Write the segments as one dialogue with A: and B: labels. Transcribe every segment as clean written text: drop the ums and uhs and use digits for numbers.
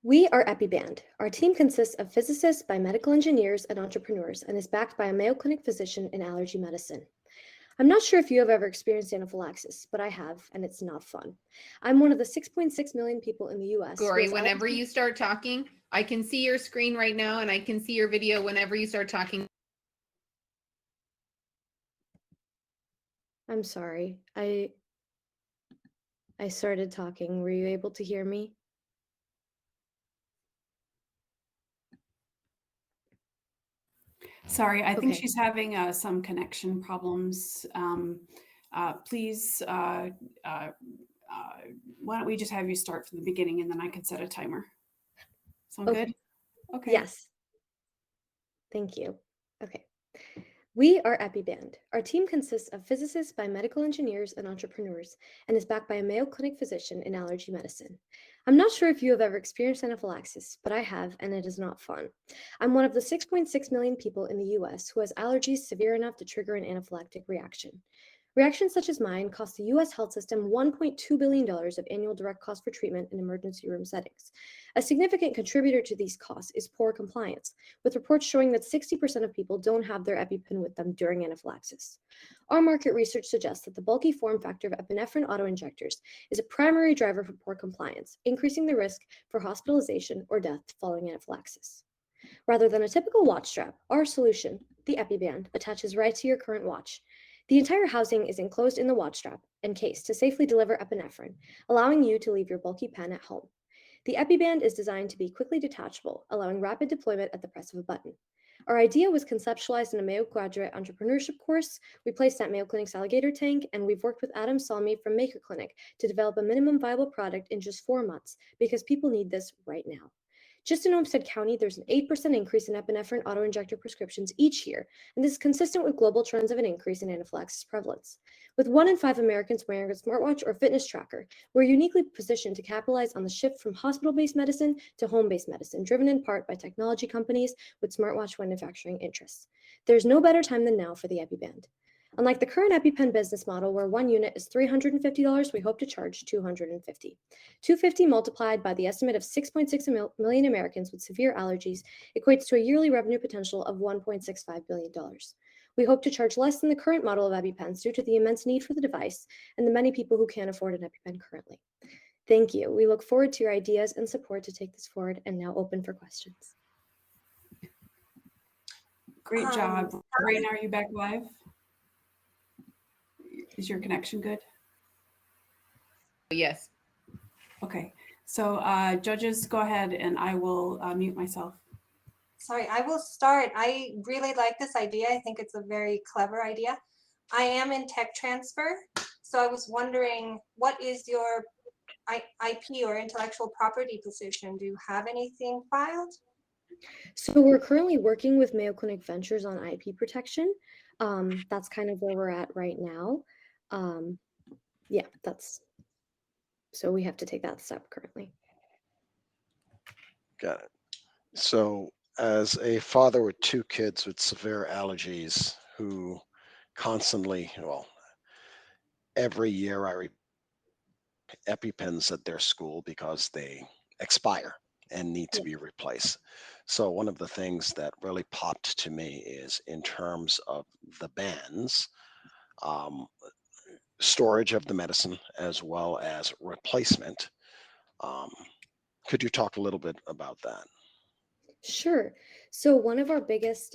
A: We are Epiband. Our team consists of physicists, biomedical engineers, and entrepreneurs, and is backed by a Mayo Clinic physician in allergy medicine. I'm not sure if you have ever experienced anaphylaxis, but I have, and it's not fun. I'm one of the 6.6 million people in the US who
B: Gory,
A: has
B: whenever
A: allergy.
B: you start talking, I can see your screen right now and I can see your video whenever you start talking.
A: I'm sorry. I started talking. Were you able to hear me?
C: Sorry, I think
A: Okay.
C: she's having some connection problems. Please, why don't we just have you start from the beginning and then I can set a timer. Sound
A: Okay.
C: good? Okay.
A: Yes. Thank you. Okay. We are Epiband. Our team consists of physicists, biomedical engineers, and entrepreneurs, and is backed by a Mayo Clinic physician in allergy medicine. I'm not sure if you have ever experienced anaphylaxis, but I have, and it is not fun. I'm one of the 6.6 million people in the US who has allergies severe enough to trigger an anaphylactic reaction. Reactions such as mine cost the US health system $1.2 billion of annual direct cost for treatment in emergency room settings. A significant contributor to these costs is poor compliance, with reports showing that 60% of people don't have their EpiPen with them during anaphylaxis. Our market research suggests that the bulky form factor of epinephrine autoinjectors is a primary driver for poor compliance, increasing the risk for hospitalization or death following anaphylaxis. Rather than a typical watch strap, our solution, the Epiband, attaches right to your current watch. The entire housing is enclosed in the watch strap and case to safely deliver epinephrine, allowing you to leave your bulky pen at home. The Epiband is designed to be quickly detachable, allowing rapid deployment at the press of a button. Our idea was conceptualized in a Mayo graduate entrepreneurship course we placed at Mayo Clinic's Alligator Tank, and we've worked with Adam Salmi from Maker Clinic to develop a minimum viable product in just 4 months because people need this right now. Just in Olmsted County, there's an 8% increase in epinephrine autoinjector prescriptions each year, and this is consistent with global trends of an increase in anaphylaxis prevalence. With 1 in 5 Americans wearing a smartwatch or fitness tracker, we're uniquely positioned to capitalize on the shift from hospital-based medicine to home-based medicine, driven in part by technology companies with smartwatch manufacturing interests. There's no better time than now for the Epiband. Unlike the current EpiPen business model, where one unit is $350, we hope to charge $250. $250 multiplied by the estimate of 6.6 million Americans with severe allergies equates to a yearly revenue potential of $1.65 billion. We hope to charge less than the current model of EpiPens due to the immense need for the device and the many people who can't afford an EpiPen currently. Thank you. We look forward to your ideas and support to take this forward, and now open for questions.
C: Great job. Raina, are you back live? Is your connection good?
B: Yes.
C: Okay. So judges, go ahead and I will mute myself.
D: Sorry, I will start. I really like this idea. I think it's a very clever idea. I am in tech transfer, so I was wondering, what is your IP or intellectual property position? Do you have anything filed?
A: So we're currently working with Mayo Clinic Ventures on IP protection. That's kind of where we're at right now. Yeah, so we have to take that step currently.
E: Got it. So as a father with 2 kids with severe allergies who constantly, well, every year I EpiPens at their school because they expire and need to be replaced. So one of the things that really popped to me is in terms of the bands, storage of the medicine as well as replacement. Could you talk a little bit about that?
A: Sure. So one of our biggest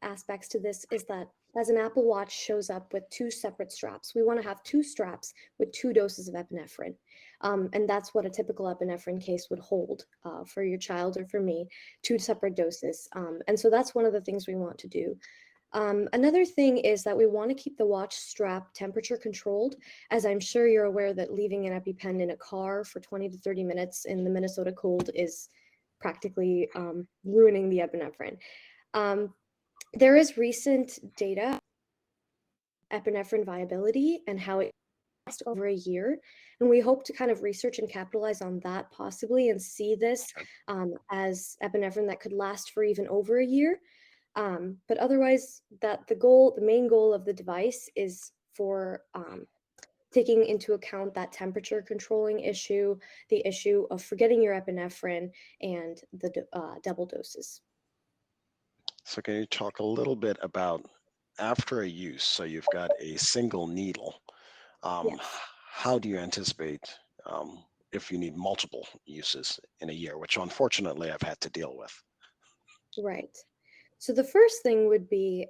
A: aspects to this is that as an Apple Watch shows up with 2 separate straps, we want to have 2 straps with 2 doses of epinephrine. And that's what a typical epinephrine case would hold for your child or for me, 2 separate doses. And so that's one of the things we want to do. Another thing is that we want to keep the watch strap temperature controlled, as I'm sure you're aware that leaving an EpiPen in a car for 20 to 30 minutes in the Minnesota cold is practically ruining the epinephrine. There is recent data epinephrine viability and how it lasts over a year, and we hope to kind of research and capitalize on that possibly and see this as epinephrine that could last for even over a year. But otherwise, the main goal of the device is for taking into account that temperature controlling issue, the issue of forgetting your epinephrine, and the double doses.
E: So can you talk a little bit about after a use? So you've got a single needle.
A: Yes.
E: How do you anticipate if you need multiple uses in a year, which unfortunately I've had to deal with?
A: Right. So the first thing would be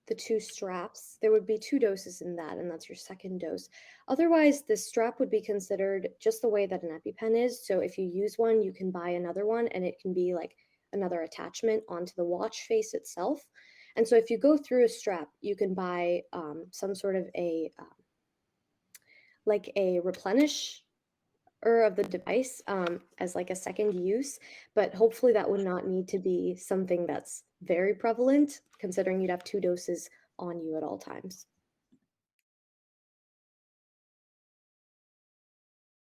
A: the 2 straps. There would be 2 doses in that, and that's your second dose. Otherwise, the strap would be considered just the way that an EpiPen is. So if you use one, you can buy another one, and it can be like another attachment onto the watch face itself. And so if you go through a strap, you can buy some sort of a like a replenisher of the device as like a second use, but hopefully that would not need to be something that's very prevalent, considering you'd have 2 doses on you at all times.